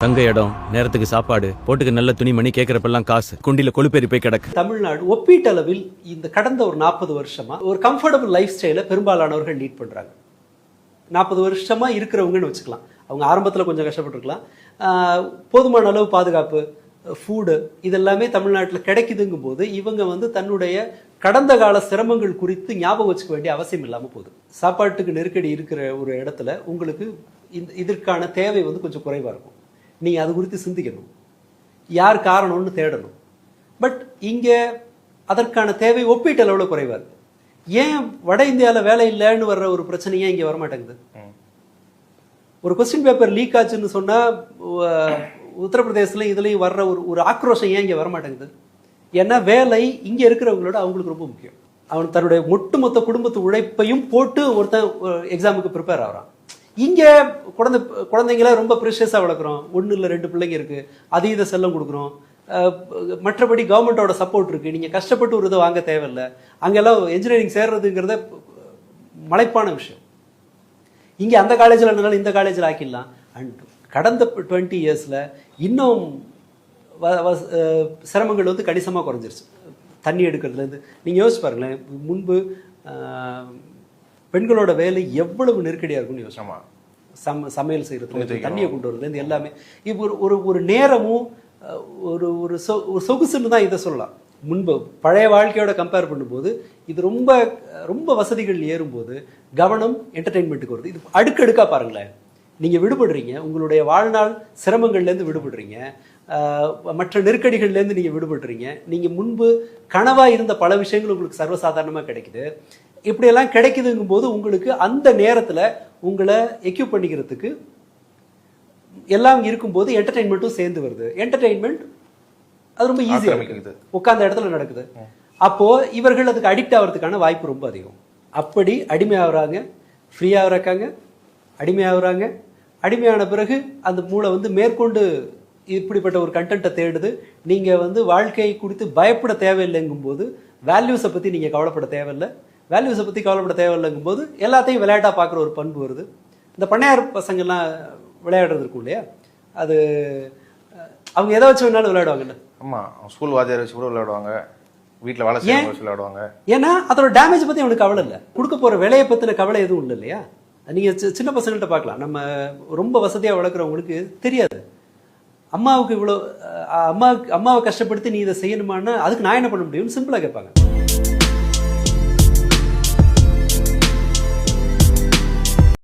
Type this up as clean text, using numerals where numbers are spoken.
தங்க இடம், நேரத்துக்கு சாப்பாடு, போட்டுக்கு நல்ல துணிமணி, கேட்கறப்பெல்லாம் காசு, குண்டில கொழுப்பேறி போய் கிடக்கு. தமிழ்நாடு ஒப்பீட்டளவில் இந்த கடந்த ஒரு 40 வருஷமா ஒரு கம்ஃபர்டபுள் லைஃப் ஸ்டைலை பெரும்பாலானவர்கள் லீட் பண்றாங்க. 40 வருஷமா இருக்கிறவங்கன்னு வச்சுக்கலாம். அவங்க ஆரம்பத்தில் கொஞ்சம் கஷ்டப்பட்டுருக்கலாம். போதுமான அளவு பாதுகாப்பு, ஃபுட்டு இதெல்லாமே தமிழ்நாட்டில் கிடைக்குதுங்கும் போது இவங்க வந்து தன்னுடைய கடந்த கால சிரமங்கள் குறித்து ஞாபகம் வச்சுக்க வேண்டிய அவசியம் இல்லாமல் போகுது. சாப்பாட்டுக்கு நெருக்கடி இருக்கிற ஒரு இடத்துல உங்களுக்கு இதற்கான தேவை வந்து கொஞ்சம் குறைவாக இருக்கும். நீங்கள் அது குறித்து சிந்திக்கணும், யார் காரணம்னு தேடணும். பட் இங்கே அதற்கான தேவை ஒப்பீட்டளவில் குறைவாக இருக்கு. ஏன் வட இந்தியாவில் வேலை இல்லைன்னு வர்ற ஒரு பிரச்சனையே இங்கே வரமாட்டேங்குது? ஒரு கொஸ்டின் பேப்பர் லீக் ஆச்சுன்னு சொன்னால் உத்தரப்பிரதேசத்துல இதுலேயும் வர்ற ஒரு ஆக்ரோஷம் ஏன் இங்கே வரமாட்டேங்குது? ஏன்னா வேலை இங்கே இருக்கிறவங்களோட அவங்களுக்கு ரொம்ப முக்கியம். அவன் தன்னுடைய ஒட்டுமொத்த குடும்பத்து உழைப்பையும் போட்டு ஒருத்தன் எக்ஸாமுக்கு ப்ரிப்பேர் ஆகிறான். இங்கே குழந்தைங்கள ரொம்ப ப்ரிஷியஸாக வளர்க்குறோம். 1 இல்லை 2 பிள்ளைங்க இருக்குது, அதீத செல்லம் கொடுக்குறோம். மற்றபடி கவர்மெண்ட்டோட சப்போர்ட் இருக்குது. நீங்கள் கஷ்டப்பட்டு ஒரு இதை வாங்க தேவையில்லை. அங்கெல்லாம் என்ஜினியரிங் சேர்றதுங்கிறத மலைப்பான விஷயம். இங்கே அந்த காலேஜில் இருந்தாலும் இந்த காலேஜில் ஆக்கிடலாம். அண்ட் கடந்த 20 இயர்ஸில் இன்னும் சிரமங்கள் வந்து கணிசமாக குறைஞ்சிருச்சு. தண்ணி எடுக்கிறதுலேருந்து நீங்கள் யோசிச்சு பாருங்களேன். முன்பு பெண்களோட வேலை எவ்வளவு நெருக்கடியாக இருக்கும்னு யோசிச்சோமா? சமையல் செய்கிறது, தண்ணியை கொண்டு வரதுலேருந்து எல்லாமே. இப்போ ஒரு நேரமும் ஒரு சொகுசுன்னு தான் இதை சொல்லலாம். முன்பு பழைய வாழ்க்கையோட கம்பேர் பண்ணும்போது இது ரொம்ப ரொம்ப வசதிகள் ஏறும்போது கவனம் என்டர்டெயின்மெண்ட்டுக்கு வருது. இது அடுக்கடுக்காக பாருங்களேன். நீங்கள் விடுபடுறீங்க, உங்களுடைய வாழ்நாள் சிரமங்கள்லேருந்து விடுபடுறீங்க, மற்ற நெருக்கடிகள்லேருந்து நீங்கள் விடுபடுறீங்க. நீங்கள் முன்பு கனவாக இருந்த பல விஷயங்கள் உங்களுக்கு சர்வசாதாரணமாக கிடைக்குது. இப்படியெல்லாம் கிடைக்குதுங்கும் போது உங்களுக்கு அந்த நேரத்தில் உங்களை எக்யூப் பண்ணிக்கிறதுக்கு எல்லாம் இருக்கும்போது என்டர்டெயின்மெண்ட்டும் சேர்ந்து வருது. என்டர்டெயின்மெண்ட் அது ரொம்ப ஈஸியாக இருக்குது, உட்கார்ந்த இடத்துல நடக்குது. அப்போது இவர்கள் அதுக்கு அடிக்ட் ஆகிறதுக்கான வாய்ப்பு ரொம்ப அதிகம். அப்படி அடிமையாகிறாங்க, ஃப்ரீயாக இருக்காங்க, அடிமையாகிறாங்க. அடிமையான பிறகு அந்த மூளை வந்து மேற்கொண்டு இப்படிப்பட்ட ஒரு கண்டென்ட்டை தேடுது. நீங்கள் வந்து வாழ்க்கை குறித்து பயப்பட தேவையில்லைங்கும் போது வேல்யூஸை பற்றி நீங்கள் கவலைப்பட தேவையில்லை. வேல்யூஸை பற்றி கவலைப்பட தேவையில்லைங்கும் போது எல்லாத்தையும் விளையாட்டாக பார்க்குற ஒரு பண்பு வருது. இந்த பண்ணையார் பசங்கள்லாம் விளையாடுறது இருக்கும் இல்லையா, அது அவங்க எதை வச்சு வேணாலும் விளையாடுவாங்கல்ல. ஆமாம், ஸ்கூல் வாத்தியார் வச்சு கூட விளையாடுவாங்க, வீட்டில் வேலை செய்ய வச்சு விளையாடுவாங்க. ஏன்னா அதோட டேமேஜ் பற்றி அவனுக்கு கவலை இல்லை, கொடுக்க போகிற விலையை பற்றின கவலை எதுவும் இல்லை இல்லையா. நீங்கள் சின்ன பசங்கள்கிட்ட பார்க்கலாம். நம்ம ரொம்ப வசதியாக வளர்க்குறவங்களுக்கு தெரியாது அம்மாவுக்கு இவ்வளோ அம்மாவை கஷ்டப்படுத்தி நீ இதை செய்யணுமான்னா அதுக்கு நான் என்ன பண்ண முடியும்னு சிம்பிளாக கேட்பாங்க.